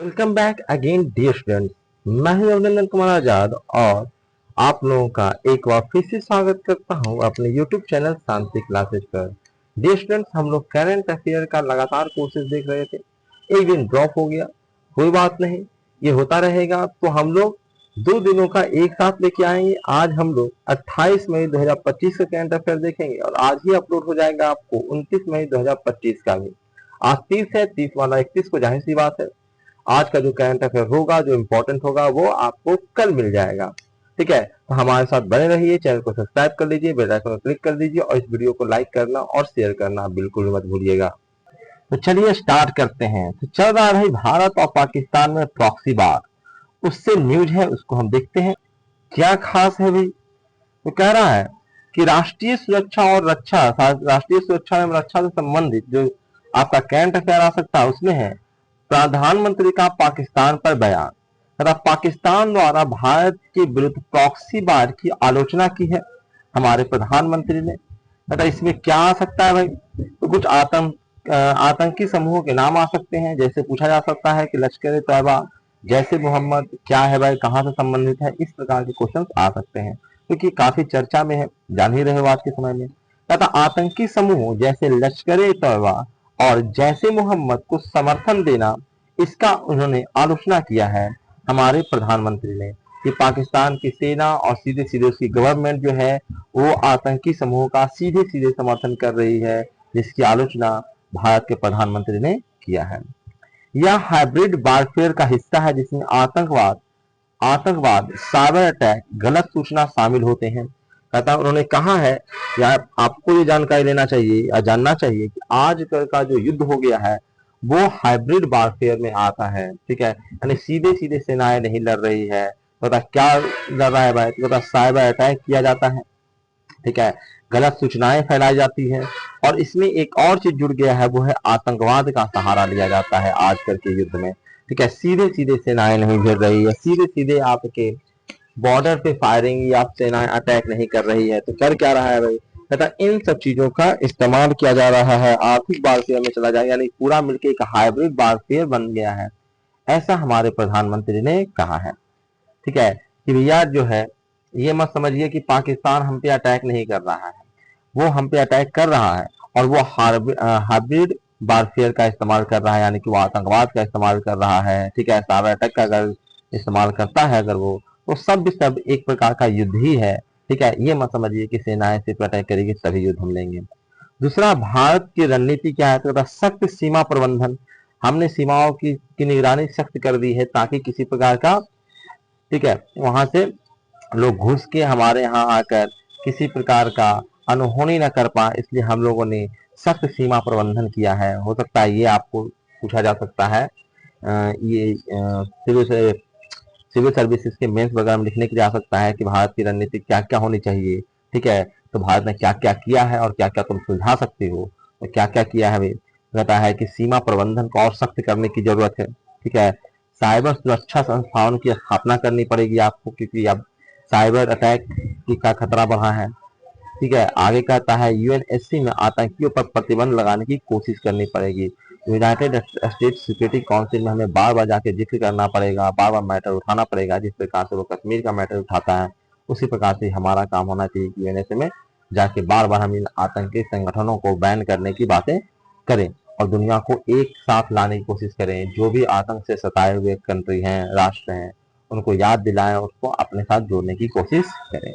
Welcome back again dear students. मैं हूं अभिनंदन कुमार आजाद और आप लोगों का एक बार फिर से स्वागत करता हूं अपने यूट्यूब चैनल शांति क्लासेज पर। डियर स्टूडेंट्स, हम लोग करंट अफेयर का लगातार कोर्सेज देख रहे थे। एक दिन ड्रॉप हो गया, कोई बात नहीं, ये होता रहेगा। तो हम लोग 2 दिनों का एक साथ लेके आएंगे। आज हम लोग 28 मई 2025 का करंट अफेयर देखेंगे और आज ही अपलोड हो जाएगा आपको 29 मई 2025 का भी। आज 30 है, 30 वाला 31 को जाहिर सी बात है आज का जो करंट अफेयर होगा, जो इम्पोर्टेंट होगा, वो आपको कल मिल जाएगा। ठीक है, तो हमारे साथ बने रहिए, चैनल को सब्सक्राइब कर लीजिए, बेल आइकन पर क्लिक कर दीजिए और इस वीडियो को लाइक करना और शेयर करना बिल्कुल मत भूलिएगा। तो चलिए स्टार्ट करते हैं। तो चल रहा है भारत और पाकिस्तान में प्रॉक्सी वार, उससे न्यूज है, उसको हम देखते हैं क्या खास है भाई। तो कह रहा है कि राष्ट्रीय सुरक्षा एवं रक्षा से संबंधित जो आपका करंट अफेयर आ सकता है उसमें है प्रधानमंत्री का पाकिस्तान पर बयान। तथा पाकिस्तान द्वारा भारत के विरुद्ध प्रॉक्सी वार की आलोचना की है हमारे प्रधानमंत्री ने। तथा इसमें क्या आ सकता है भाई, तो कुछ आतंकी समूहों के नाम आ सकते हैं। जैसे पूछा जा सकता है कि लश्कर ए तैयबा, जैसे मोहम्मद क्या है भाई, कहाँ से संबंधित है, इस प्रकार के क्वेश्चन आ सकते हैं क्योंकि काफी चर्चा में है, जान ही रहे हो आज के समय में। तथा आतंकी समूह जैसे लश्कर ए तैयबा और जैसे मोहम्मद को समर्थन देना, इसका उन्होंने आलोचना किया है हमारे प्रधानमंत्री ने कि पाकिस्तान की सेना और सीधे सीधे उसकी गवर्नमेंट जो है वो आतंकी समूह का सीधे सीधे समर्थन कर रही है, जिसकी आलोचना भारत के प्रधानमंत्री ने किया है। यह हाइब्रिड वारफेयर का हिस्सा है जिसमें आतंकवाद, साइबर अटैक, गलत सूचना शामिल होते हैं। कहता उन्होंने कहा है या आपको ये जानकारी लेना चाहिए या जानना चाहिए कि आजकल का जो युद्ध हो गया है वो हाइब्रिड वारफेयर में आता है। ठीक है, यानी सीधे सीधे सेनाएं नहीं लड़ रही है। पता क्या लड़ रहा है भाई, तो साइबर अटैक किया जाता है। ठीक है, गलत सूचनाएं फैलाई जाती है और इसमें एक और चीज जुड़ गया है, वो है आतंकवाद का सहारा लिया जाता है आजकल के युद्ध में। ठीक है, सीधे सीधे सेनाएं नहीं भिड़ रही है, सीधे सीधे आपके बॉर्डर पे फायरिंग या सेनाएं अटैक नहीं कर रही है। तो कर क्या रहा है भाई, तथा इन सब चीजों का इस्तेमाल किया जा रहा है, आर्थिक वारफेयर में चला जाए, यानी पूरा मिलकर एक हाइब्रिड वारफेयर बन गया है, ऐसा हमारे प्रधानमंत्री ने कहा है। ठीक है, कि भैया जो है ये मत समझिए कि पाकिस्तान हम पे अटैक नहीं कर रहा है, वो हम पे अटैक कर रहा है और वो हाइब्रिड वारफेयर का इस्तेमाल कर रहा है, यानी कि वो आतंकवाद का इस्तेमाल कर रहा है। ठीक है, साइबर अटैक का अगर इस्तेमाल करता है अगर वो, तो सब एक प्रकार का युद्ध ही है। ठीक है, ये मत समझिए कि सेनाएं सिर्फ अटैक करेगी तभी युद्ध हम लेंगे। दूसरा, भारत की रणनीति क्या है, तो सख्त सीमा प्रबंधन। हमने सीमाओं की निगरानी सख्त कर दी है ताकि किसी प्रकार का, ठीक है, वहां से लोग घुस के हमारे यहाँ आकर किसी प्रकार का अनहोनी न कर पाए, इसलिए हम लोगों ने सख्त सीमा प्रबंधन किया है। हो सकता है ये आपको पूछा जा सकता है, ये सिविल सर्विसेज के मेंस वगैरह में लिखने के लिए आ सकता है कि भारत की रणनीति क्या क्या होनी चाहिए। ठीक है, तो भारत ने क्या क्या किया है और क्या क्या तुम सुझा सकते हो, तो क्या क्या किया है। कहता है कि सीमा प्रबंधन को और सख्त करने की जरूरत है। ठीक है, साइबर सुरक्षा संस्थाओं की स्थापना करनी पड़ेगी आपको, क्योंकि अब साइबर अटैक का खतरा बढ़ा है। ठीक है, आगे कहता है यूएनएससी में आतंकियों पर प्रतिबंध लगाने की कोशिश करनी पड़ेगी। यूनाइटेड स्टेट्स सिक्योरिटी काउंसिल में हमें बार बार जाके जिक्र करना पड़ेगा, बार बार मैटर उठाना पड़ेगा। जिस प्रकार से वो कश्मीर का मैटर उठाता है उसी प्रकार से हमारा काम होना चाहिए कि यूएनएससी में जाके बार बार हम इन आतंकी संगठनों को बैन करने की बातें करें और दुनिया को एक साथ लाने की कोशिश करें। जो भी आतंक से सताए हुए कंट्री हैं, राष्ट्र हैं, उनको याद दिलाएं, उसको अपने साथ जोड़ने की कोशिश करें।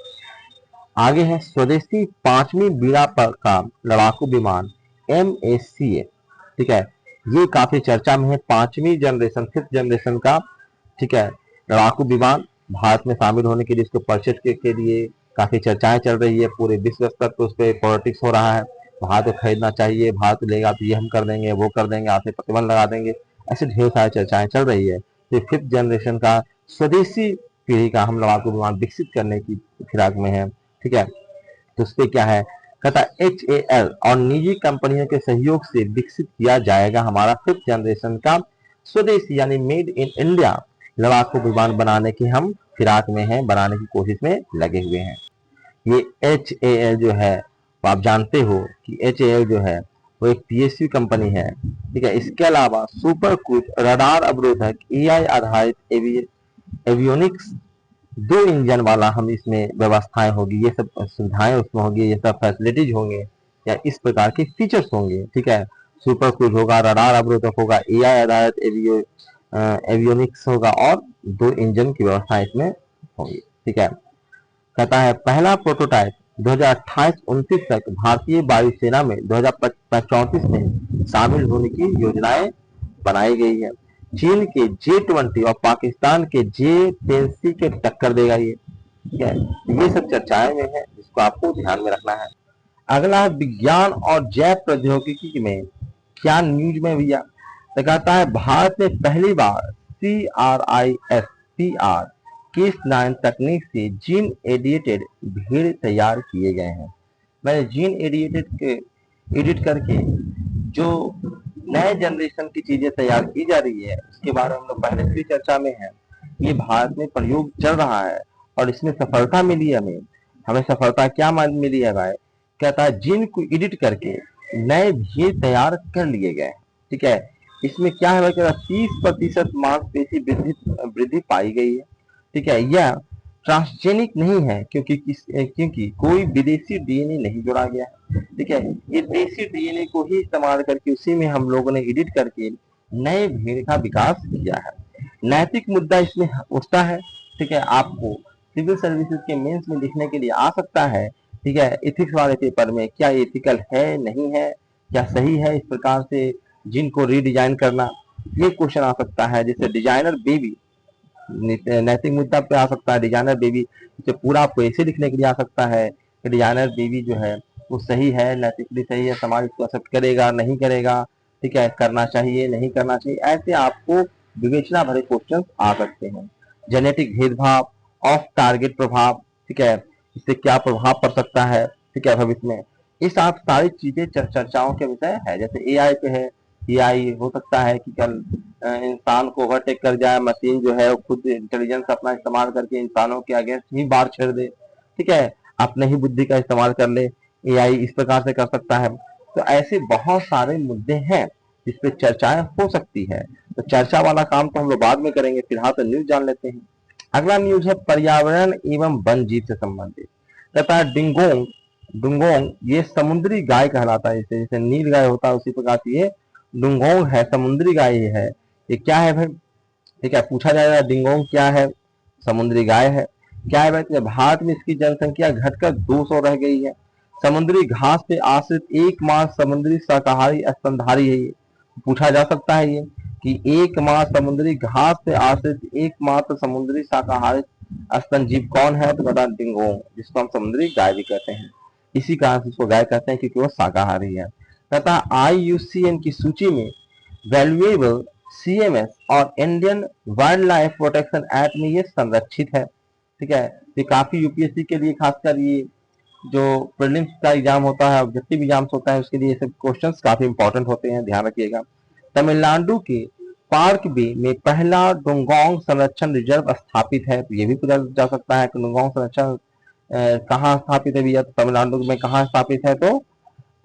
आगे है स्वदेशी 5वीं बीड़ा का लड़ाकू विमान MHCA। ठीक है, ये काफी चर्चा में है, 5वीं जनरेशन, 5th जनरेशन का, ठीक है, लड़ाकू विमान भारत में शामिल होने के लिए, इसको परचेज के लिए काफी चर्चाएं चल रही है। पूरे विश्व स्तर पर उस पर पॉलिटिक्स हो रहा है, भारत को खरीदना चाहिए, भारत लेगा तो ये हम कर देंगे, वो कर देंगे, आपसे प्रतिबंध लगा देंगे, ऐसे ढेर सारी चर्चाएं चल रही है। तो 5th जनरेशन का स्वदेशी पीढ़ी का हम लड़ाकू विमान विकसित करने की फिराक में है। ठीक है, तो उस पर क्या है, कहता HAL और निजी कंपनियों के सहयोग से विकसित किया जाएगा हमारा 5th जनरेशन का स्वदेशी यानी मेड इन इंडिया लड़ाकू विमान बनाने की हम फिराक में हैं, बनाने की कोशिश में लगे हुए हैं। ये HAL जो है, तो आप जानते हो कि HAL जो है वो एक पीएसयू कंपनी है। ठीक है, इसके अलावा सुपर क्रूज रडार अवरोधक एआई आधारित एवियोनिक्स 2 इंजन वाला हम इसमें व्यवस्थाएं होगी, ये सब सुविधाएं उसमें होगी, ये सब फैसिलिटीज होंगे या इस प्रकार के फीचर्स होंगे। ठीक है, सुपर क्रूज होगा, रडार अवरोधक होगा, एआई आधारित एवियोनिक्स होगा और 2 इंजन की व्यवस्था इसमें होगी। ठीक है, कहता है पहला प्रोटोटाइप 2028-29 तक भारतीय वायुसेना में 2034 में शामिल होने की योजनाएं बनाई गई है। चीन के J-20 और पाकिस्तान के J-10C के टक्कर देगा ये। ठीक है, ये सब चर्चाएं में है जिसको आपको ध्यान में रखना है। अगला है विज्ञान और जैव प्रौद्योगिकी में क्या न्यूज में भैया, तो कहता है भारत में पहली बार CRISPR Cas9 तकनीक से जीन एडिटेड भीड़ तैयार किए गए हैं। मैंने जीन एडिट करके जो नए जनरेशन की चीजें तैयार की जा रही है उसके बारे में हम लोग पहले से चर्चा में है। ये भारत में प्रयोग चल रहा है और इसमें सफलता मिली है हमें। हमें सफलता क्या मिली है भाई, कहता है जीन को एडिट करके नए भीड़ तैयार कर लिए गए। ठीक है, इसमें क्या है भाई, 30% मांसपेशी वृद्धि पाई गई है। ठीक है, यह ट्रांसजेनिक नहीं है क्योंकि कोई विदेशी डीएनए नहीं जोड़ा गया है। ठीक है, ये देसी डीएनए को ही इस्तेमाल करके उसी में हम लोगों ने एडिट करके नए भीड़ का विकास किया है। नैतिक मुद्दा इसमें उठता है। ठीक है, आपको सिविल सर्विसेज के मेंस में लिखने के लिए आ सकता है। ठीक है, एथिक्स वाले पेपर में क्या एथिकल है नहीं है, क्या सही है इस प्रकार से जिनको रीडिजाइन करना, ये क्वेश्चन आ सकता है। जैसे डिजाइनर बेबी नैतिक मुद्दा पे आ सकता है। डिजाइनर बेबी इसे पूरा आपको ऐसे लिखने के लिए आ सकता है कि डिजाइनर बेबी जो है वो सही है, नैतिकली सही है, समाज इसको एक्सेप्ट करेगा नहीं करेगा। ठीक है, करना चाहिए नहीं करना चाहिए, ऐसे आपको विवेचना भरे क्वेश्चन आ सकते हैं। जेनेटिक भेदभाव, ऑफ टारगेट प्रभाव, ठीक है, इससे क्या प्रभाव पड़ सकता है। ठीक है, भविष्य में ये सब सारी चीजें चर्चाओं के विषय है। जैसे एआई पे है, एआई हो सकता है कि कल इंसान को ओवरटेक कर जाए, मशीन जो है वो खुद इंटेलिजेंस अपना इस्तेमाल करके इंसानों के अगेंस्ट ही बार छेड़ दे। ठीक है, अपने ही बुद्धि का इस्तेमाल कर ले, एआई इस प्रकार से कर सकता है। तो ऐसे बहुत सारे मुद्दे हैं जिस पे चर्चाएं हो सकती है। तो चर्चा वाला काम तो हम लोग बाद में करेंगे, फिलहाल तो न्यूज जान लेते हैं। अगला न्यूज है पर्यावरण एवं वन जीव से संबंधित। कहता है डिंगोंग डुंगोंग ये समुद्री गाय कहलाता है। जैसे नील गाय होता है उसी प्रकार से ये डुंगोंग है, समुद्री गाय है। ये क्या है भाई, ठीक है, पूछा जाएगा डिंगोंग क्या है, समुद्री गाय है। क्या है भाई, भारत में इसकी जनसंख्या घटकर 200 रह गई है। समुद्री घास पे आश्रित एकमात्र समुद्री शाकाहारी स्तनधारी है ये। पूछा जा सकता है ये कि एकमात्र समुद्री घास पे आश्रित एकमात्र समुद्री शाकाहारी स्तन जीव कौन है, तो बता डिंगोंग, जिसको हम समुद्री गाय भी कहते हैं। इसी कारण से इसको गाय कहते हैं क्योंकि वो शाकाहारी है। कहता है IUCN की सूची में वैल्यूएबल CMS और Indian wild life protection act में ये संरक्षित है। ठीक है, ये काफी यूपीएससी के लिए खासकर ये जो प्रीलिम्स का एग्जाम होता है, ऑब्जेक्टिव एग्जाम्स होता है, उसके लिए ये सब क्वेश्चंस काफी इंपॉर्टेंट होते हैं, ध्यान रखिएगा। तमिलनाडु के पार्क बे में पहला डुंगोंग संरक्षण रिजर्व स्थापित है। तो ये भी पूछा जा सकता है कि डुंगोंग संरक्षण कहाँ स्थापित है भैया, तो तमिलनाडु में कहाँ स्थापित है, तो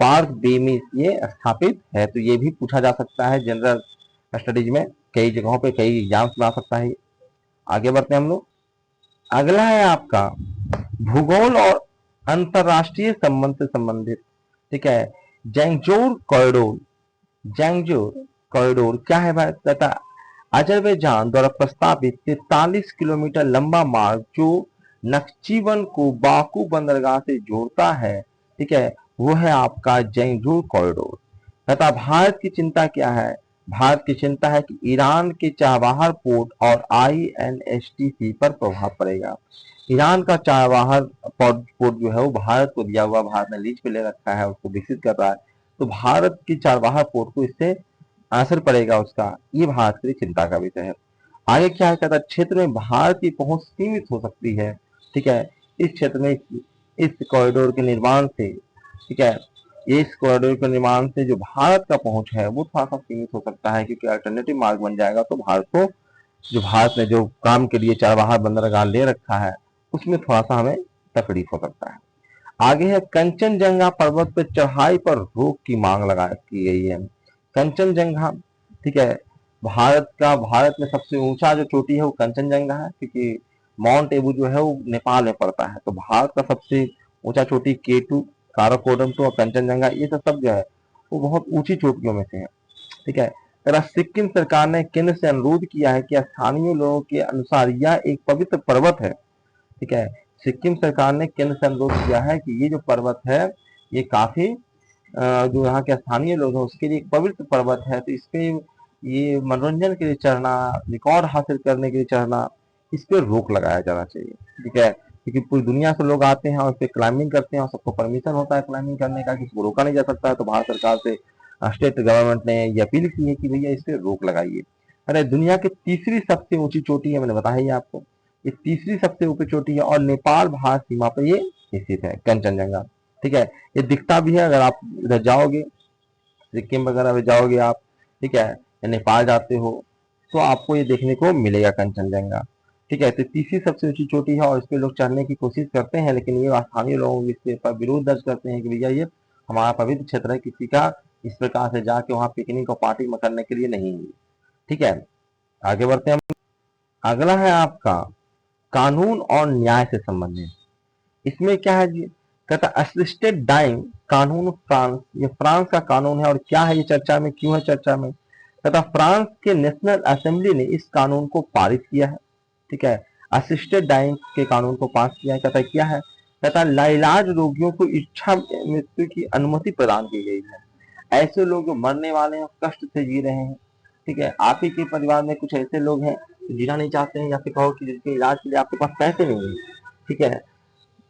पार्क बे में ये स्थापित है। तो ये भी पूछा जा सकता है जनरल स्टडीज में, कई जगहों पे कई एग्जाम्स में आ सकता है। आगे बढ़ते हैं हम लोग। अगला है आपका भूगोल और अंतरराष्ट्रीय संबंध से संबंधित। ठीक है, जैंगजोर कॉरिडोर, जैंगजोर कॉरिडोर क्या है भाई, तथा अजरबैजान द्वारा प्रस्तावित 43 किलोमीटर लंबा मार्ग जो नक्चीवन को बाकू बंदरगाह से जोड़ता है। ठीक है, वो है आपका जैंगजोर कॉरिडोर। तथा भारत की चिंता क्या है, भारत की चिंता है कि ईरान के चाबहार पोर्ट और INSTC पर प्रभाव पड़ेगा। ईरान का चाबहार पोर्ट जो है वो भारत को दिया हुआ, भारत ने लीज पे ले रखा है, उसको विकसित कर रहा है। तो भारत की चाबहार पोर्ट को इससे असर पड़ेगा उसका, ये भारत की चिंता का विषय है। आगे क्या है, कहता है क्षेत्र में भारत की पहुंच सीमित हो सकती है। ठीक है, इस क्षेत्र में इस कॉरिडोर के निर्माण से, ठीक है, इस कॉरिडोर के निर्माण से जो भारत का पहुंच है वो थोड़ा सा सीमित हो सकता है, क्योंकि अल्टरनेटिव मार्ग बन जाएगा तो भारत को, जो भारत ने जो काम के लिए चाबहार बंदरगाह ले रखा है उसमें थोड़ा सा हमें तकलीफ हो सकता है। आगे है कंचनजंगा पर्वत पर चढ़ाई पर रोक की मांग लगा की गई है। कंचनजंगा, ठीक है, भारत में सबसे ऊंचा जो चोटी है वो कंचनजंगा है, क्योंकि माउंट एबू जो है वो नेपाल में पड़ता है। तो भारत का सबसे ऊंचा चोटी केटू, काराकोरम और कंचनजंगा, ये सब जो है वो बहुत ऊंची चोटियों में से है। ठीक है, तरह सिक्किम सरकार ने केंद्र से अनुरोध किया है कि स्थानीय लोगों के अनुसार यह एक पवित्र पर्वत है। ठीक है, सिक्किम सरकार ने केंद्र से अनुरोध किया है कि ये जो पर्वत है ये काफी जो यहाँ के स्थानीय लोग हैं उसके लिए एक पवित्र पर्वत है, तो इस पे ये मनोरंजन के लिए चढ़ना, रिकॉर्ड हासिल करने के लिए चढ़ना, इस पे रोक लगाया जाना चाहिए। ठीक है, क्योंकि पूरी दुनिया से लोग आते हैं और इस पे क्लाइंबिंग करते हैं और सबको परमिशन होता है क्लाइंबिंग करने का, किसी को रोका नहीं जा सकता है। तो भारत सरकार से स्टेट गवर्नमेंट ने ये अपील की है कि भैया इस पे रोक लगाइए। अरे दुनिया की तीसरी सबसे ऊंची चोटी है, मैंने बताया ही आपको, ये तीसरी सबसे ऊंची चोटी है और नेपाल भारत सीमा पर ये स्थित है, कंचनजंगा। ठीक है, ये दिखता भी है, अगर आप इधर जाओगे सिक्किम वगैरह में जाओगे आप, ठीक है, या नेपाल जाते हो तो आपको ये देखने को मिलेगा कंचनजंगा। ठीक है, तो तीसरी सबसे ऊंची चोटी है और इस पे लोग चढ़ने की कोशिश करते हैं, लेकिन ये स्थानीय लोग इस पे विरोध दर्ज करते हैं कि भैया ये हमारा पवित्र क्षेत्र है, किसी का इस प्रकार से जाके वहाँ पिकनिक और पार्टी करने के लिए नहीं है। ठीक है, आगे बढ़ते हैं। अगला है आपका कानून और न्याय से संबंधित। इसमें क्या है जी, कहता असिस्टेड डाइंग कानून फ्रांस, ये फ्रांस का कानून है और क्या है ये चर्चा में, क्यों है चर्चा में। कहता फ्रांस के नेशनल असेंबली ने इस कानून को पारित किया है। ठीक है, असिस्टेड डाइंग के कानून को पास किया है। कहता क्या है, कहता लाइलाज रोगियों को इच्छा मृत्यु की अनुमति प्रदान की गई है। ऐसे लोग जो मरने वाले हैं, कष्ट से जी रहे हैं, ठीक है, आप ही के परिवार में कुछ ऐसे लोग हैं जो जीना नहीं चाहते हैं, या फिर कहो कि जिनके इलाज के लिए आपके पास पैसे नहीं है, ठीक है,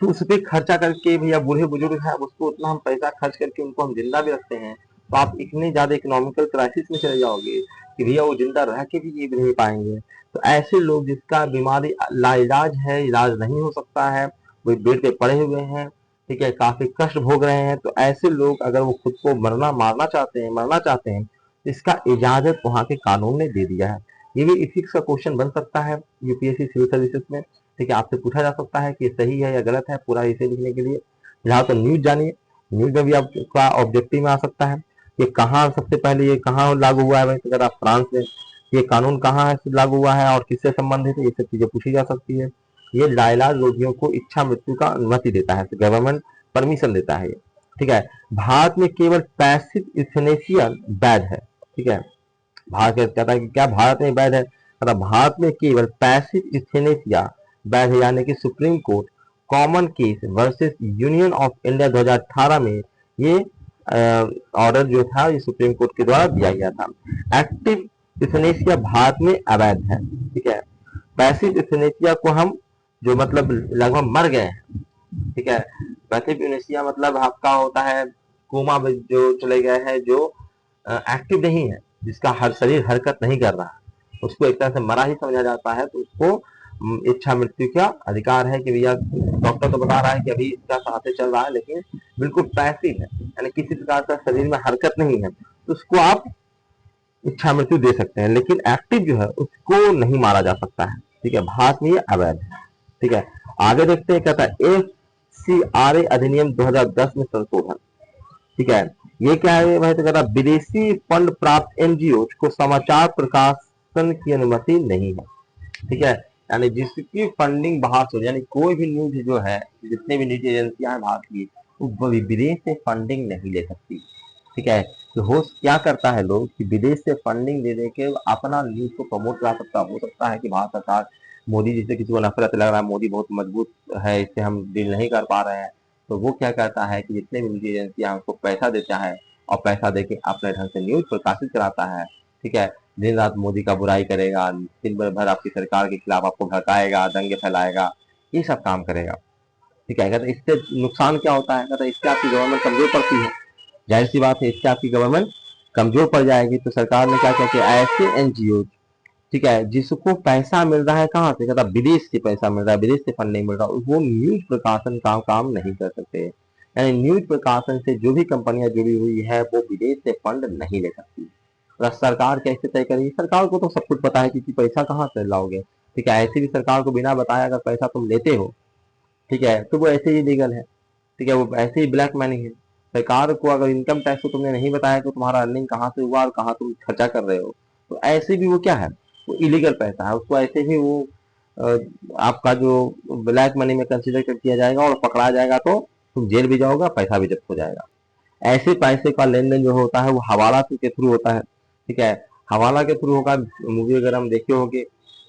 तो उस पे खर्चा करके भैया बूढ़े बुजुर्ग हैं, उसको उतना हम पैसा खर्च करके उनको हम जिंदा भी रखते हैं, तो आप इतनी ज्यादा इकोनॉमिकल क्राइसिस में चले जाओगे कि भैया वो जिंदा रह के भी ये नहीं पाएंगे। तो ऐसे लोग जिसका बीमारी लाइलाज है, इलाज नहीं हो सकता है, वो बेड पे पड़े हुए हैं, ठीक है, काफी कष्ट भोग रहे हैं, तो ऐसे लोग अगर वो खुद को मरना चाहते हैं, इसका इजाजत वहाँ के कानून ने दे दिया है। ये भी इथिक्स का क्वेश्चन बन सकता है यूपीएससी सिविल सर्विसेज में। ठीक है, आपसे पूछा जा सकता है कि सही है या गलत है, पूरा इसे लिखने के लिए यहाँ तो न्यूज जानिए, न्यूज में भी आपका ऑब्जेक्टिव में आ सकता है ये कहाँ सबसे पहले ये कहाँ लागू हुआ है। अगर आप फ्रांस में, ये कानून कहाँ है लागू हुआ है और किससे संबंधित है, ये सब चीजें पूछी जा सकती है। ये लाइलाज रोगियों को इच्छा मृत्यु का अनुमति देता है, गवर्नमेंट परमिशन देता है ये। ठीक है, भारत में केवल पैसिव यूथनेसिया वैध है। ठीक है, भारत कहता है कि क्या भारत में वैध है, मतलब भारत में केवल पैसिव यूथनेसिया वैध है, यानी कि supreme court common case versus union of India 2018 में ये ऑर्डर जो था ये सुप्रीम कोर्ट के द्वारा दिया गया था। एक्टिव यूथनेसिया भारत में अवैध है। ठीक है, पैसिव यूथनेसिया को हम जो मतलब लगभग मर गए हैं, ठीक है, पैसिव यूथनेसिया मतलब आपका होता है कोमा में जो चले गए हैं, जो एक्टिव नहीं है, जिसका हर शरीर हरकत नहीं कर रहा है, उसको एक तरह से मरा ही समझा जाता है, तो उसको इच्छा मृत्यु का अधिकार है कि भैया डॉक्टर तो बता रहा है कि अभी इसका सांसें चल रहा है लेकिन बिल्कुल पैसिव है, यानी किसी प्रकार का शरीर में हरकत नहीं है, तो उसको आप इच्छा मृत्यु दे सकते हैं, लेकिन एक्टिव जो है उसको नहीं मारा जा सकता है। ठीक है, भारत में ये अवैध है। ठीक है, आगे देखते हैं, कहता है FCRA अधिनियम 2010 में संशोधन। ठीक है, ये क्या है भाई, तो कहता है विदेशी फंड प्राप्त एनजीओ को समाचार प्रकाशन की अनुमति नहीं है। ठीक है, यानी जिसकी फंडिंग बाहर से, यानी कोई भी न्यूज जो है, जितने भी न्यूज एजेंसियां हैं भारत की, वो विदेश से फंडिंग नहीं ले सकती। ठीक है, तो होस्ट क्या करता है लोग कि विदेश से फंडिंग दे दे के अपना न्यूज को प्रमोट करा सकता हो सकता है कि भारत सरकार मोदी जी से किसी को नफरत लग रहा है, मोदी बहुत मजबूत है, इससे हम डील नहीं कर पा रहे हैं, तो वो क्या करता है कि जितने भी न्यूज एजेंसियां उसको पैसा देता है और पैसा दे के अपने ढंग से न्यूज प्रकाशित कराता है। ठीक है, दिन रात मोदी का बुराई करेगा, दिन भर आपकी सरकार के खिलाफ आपको भड़काएगा, दंगे फैलाएगा, ये सब काम करेगा। ठीक है, कहते इससे नुकसान क्या होता है, कहते इससे आपकी गवर्नमेंट कमजोर पड़ती है, जाहिर सी बात है इससे आपकी गवर्नमेंट कमजोर पड़ जाएगी। तो सरकार ने क्या किया कि ऐसे एनजीओ, ठीक है, जिसको पैसा मिल रहा है कहाँ से, कहता विदेश से पैसा मिल रहा है, विदेश से फंड नहीं मिल रहा, वो न्यूज प्रकाशन का काम नहीं कर सकते। यानी न्यूज प्रकाशन से जो भी कंपनियां जुड़ी हुई है वो विदेश से फंड नहीं ले सकती। सरकार कैसे तय करेगी, सरकार को तो सब कुछ पता है कि पैसा कहाँ से लाओगे। ठीक है, ऐसे भी सरकार को बिना बताए अगर पैसा तुम लेते हो, ठीक है, तो वो ऐसे ही लीगल है। ठीक है, वो ऐसे ही ब्लैक मनी है। सरकार को अगर इनकम टैक्स को तुमने नहीं बताया कि तुम्हारा अर्निंग कहाँ से हुआ और कहाँ तुम खर्चा कर रहे हो, तो ऐसे भी वो क्या है, वो इलीगल पैसा है, उसको ऐसे ही वो अ, आपका जो ब्लैक मनी में कंसिडर कर किया जाएगा और पकड़ा जाएगा तो तुम जेल भी जाओगे, पैसा भी जब्त हो जाएगा। ऐसे पैसे का लेन देन जो होता है वो हवाला के थ्रू होता है। ठीक है, हवाला के थ्रू होगा। मूवी अगर हम देखे होंगे,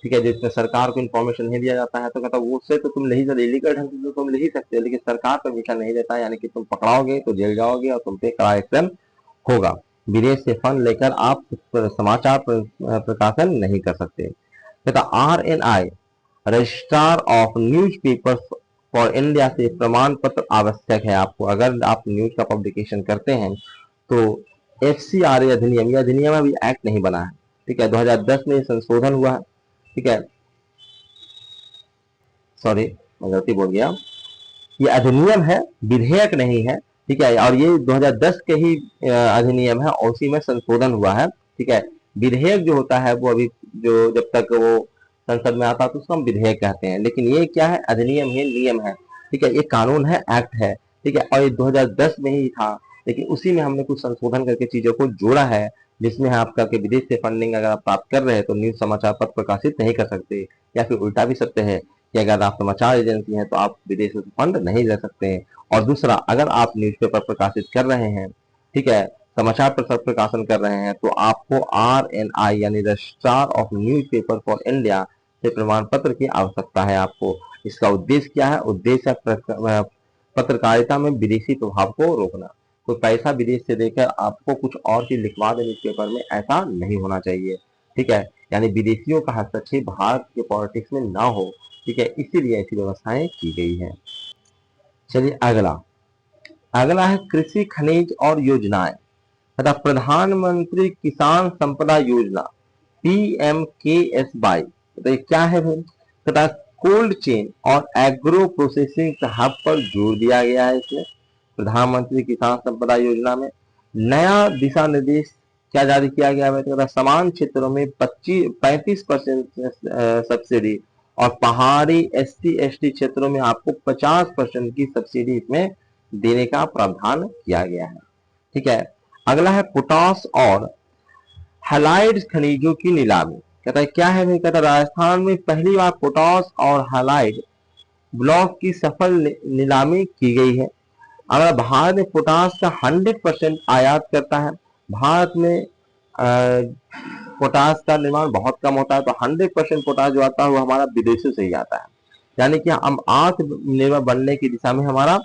ठीक है, जिसमें सरकार को इन्फॉर्मेशन नहीं दिया जाता है तो कहता है वो उससे तो तुम ले ही सकते, इलीगल ढंग से तो तुम ले ही सकते हो, लेकिन सरकार परमिशन नहीं देता है, यानी कि तुम पकड़ाओगे तो जेल जाओगे और तुम पे कड़ा एक्शन होगा। विदेश से फंड लेकर आप समाचार प्रकाशन नहीं कर सकते। कहता RNI registrar of newspaper for India से प्रमाण पत्र आवश्यक है आपको। अगर आप न्यूज का पब्लिकेशन करते हैं तो FCRA अधिनियम, यह अधिनियम अभी एक्ट नहीं बना है। ठीक है, 2010 में संशोधन हुआ है। ठीक है, सॉरी मैं गलती बोल गया, ये अधिनियम है, विधेयक नहीं है। ठीक है, और ये 2010 के ही अधिनियम है और उसी में संशोधन हुआ है। ठीक है, विधेयक जो होता है वो अभी जो जब तक वो संसद में आता है तो उसको हम विधेयक कहते हैं, लेकिन ये क्या है, अधिनियम है, नियम है। ठीक है, ये कानून है, एक्ट है। ठीक है, और ये 2010 में ही था, लेकिन उसी में हमने कुछ संशोधन करके चीजों को जोड़ा है, जिसमें आपका कि विदेश से फंडिंग अगर आप प्राप्त कर रहे हैं तो न्यूज समाचार पत्र प्रकाशित नहीं कर सकते, या फिर उल्टा भी सत्य है कि अगर आप समाचार एजेंसी हैं तो आप विदेश से फंड नहीं ले सकते हैं। और दूसरा, अगर आप न्यूज़पेपर प्रकाशित कर रहे हैं, ठीक है, समाचार पत्र प्रकाशन कर रहे हैं, तो आपको RNI यानी registrar of newspaper for India से प्रमाण पत्र की आवश्यकता है आपको। इसका उद्देश्य क्या है, उद्देश्य है पत्रकारिता में विदेशी प्रभाव को रोकना। कोई पैसा विदेश से देकर आपको कुछ और चीज लिखवा दे न्यूज़पेपर में, ऐसा नहीं होना चाहिए। ठीक है, यानी विदेशियों का हस्तक्षेप भारत के पॉलिटिक्स में ना हो। ठीक है, इसीलिए ऐसी व्यवस्थाएं की गई है। चलिए अगला, अगला है कृषि खनिज और योजनाएं तथा प्रधानमंत्री किसान संपदा योजना PMKSY। तो ये क्या है भाई, तथा कोल्ड चेन और एग्रो प्रोसेसिंग हब पर जोर दिया गया है। इसमें प्रधानमंत्री किसान संपदा योजना में नया दिशा निर्देश क्या जारी किया गया है, तो समान क्षेत्रों में 35% सब्सिडी और पहाड़ी SC/ST क्षेत्रों में आपको 50% की सब्सिडी इसमें देने का प्रावधान किया गया है। ठीक है, अगला है पोटास और हैलाइड खनिजों की नीलामी। कहता है क्या है भाई, कहता है राजस्थान में पहली बार पोटास और हैलाइड ब्लॉक की सफल नीलामी की गई है। अगर भारत में पोटास का 100% आयात करता है, भारत में पोटास का निर्माण बहुत कम होता है, तो 100% पोटास जो आता है वो हमारा विदेशों से ही आता है, यानी कि हम आत्मनिर्भर बनने की दिशा में हमारा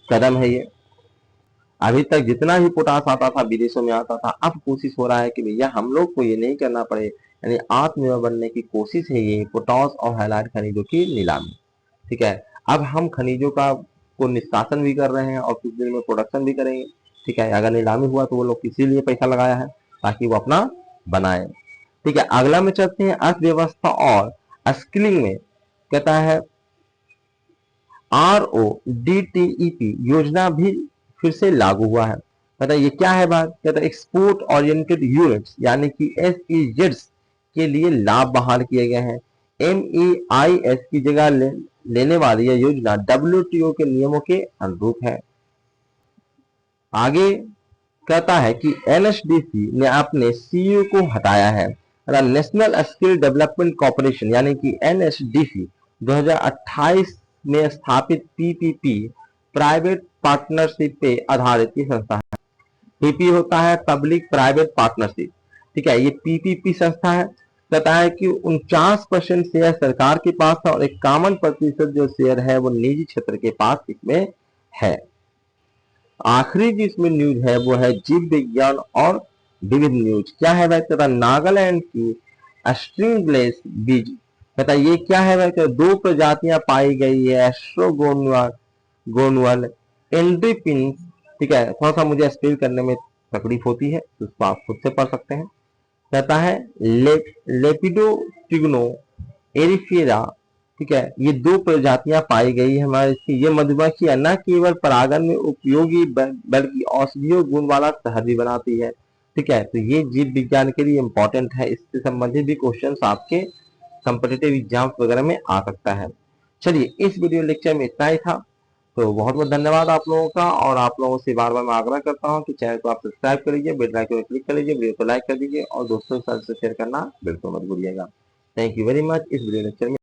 कदम है ये। अभी तक जितना भी पोटास आता था विदेशों में आता था, अब कोशिश हो रहा है कि भैया हम लोग को ये नहीं करना पड़े, यानी आत्मनिर्भर बनने की कोशिश है ये पोटास और हैलाइड खनिजों की नीलामी। ठीक है, अब हम खनिजों का को निष्कासन भी कर रहे हैं और कुछ दिन में प्रोडक्शन भी करेंगे। ठीक है, अगर नीलामी हुआ तो वो लोग इसीलिए पैसा लगाया है ताकि वो अपना बनाए। ठीक है, अगला में चलते हैं अर्थव्यवस्था और स्किलिंग में। कहता है RODTEP योजना भी फिर से लागू हुआ है। कहता है ये क्या है बात, कहता है एक्सपोर्ट ओरिएंटेड यूनिट्स यानी कि SEZs के लिए लाभ बहाल किए गए हैं। MEIS की जगह लेने वाली यह योजना WTO के नियमों के अनुरूप है। आगे कहता है कि NSDC ने अपने CEO को हटाया है। नेशनल स्किल डेवलपमेंट कॉर्पोरेशन यानी कि NSDC 2028 में स्थापित PPP प्राइवेट पार्टनरशिप पे आधारित की संस्था है। PP होता है पब्लिक प्राइवेट पार्टनरशिप। ठीक है, ये PPP संस्था है। कहता है कि 49% शेयर सरकार के पास है और 51% जो शेयर है वो निजी क्षेत्र के पास इसमें है। आखिरी जिसमें न्यूज है वो है जीव विज्ञान और विविध न्यूज। क्या है भाई, कहता नागालैंड की स्ट्रिंगलेस बीज। कहता ये क्या है भाई, दो प्रजातियां पाई गई है एस्ट्रोगोनुअल गोनुअल एंड्रीपिन। ठीक है, थोड़ा सा मुझे स्पेल करने में तकलीफ होती है तो उसको आप खुद से पढ़ सकते हैं। कहता है लेपिडोटिग्नो एरिफेरा। ठीक है, ये दो प्रजातियां पाई गई है हमारे इसकी। ये मधुमक्खियां न केवल परागन में उपयोगी बल्कि औषधीय गुण वाला शहद भी बनाती है। ठीक है, तो ये जीव विज्ञान के लिए इंपॉर्टेंट है, इससे संबंधित भी क्वेश्चन आपके कॉम्पिटिटिव एग्जाम्स वगैरह में आ सकता है। चलिए इस वीडियो लेक्चर में इतना ही था। तो बहुत बहुत धन्यवाद आप लोगों का, और आप लोगों से बार बार मैं आग्रह करता हूँ कि चैनल को आप सब्सक्राइब कर लीजिए, बेल आइकन पर क्लिक कर लीजिए, वीडियो को लाइक कर दीजिए और दोस्तों के साथ शेयर करना बिल्कुल मत भूलिएगा। Thank you very much. इस वीडियो लेक्चर में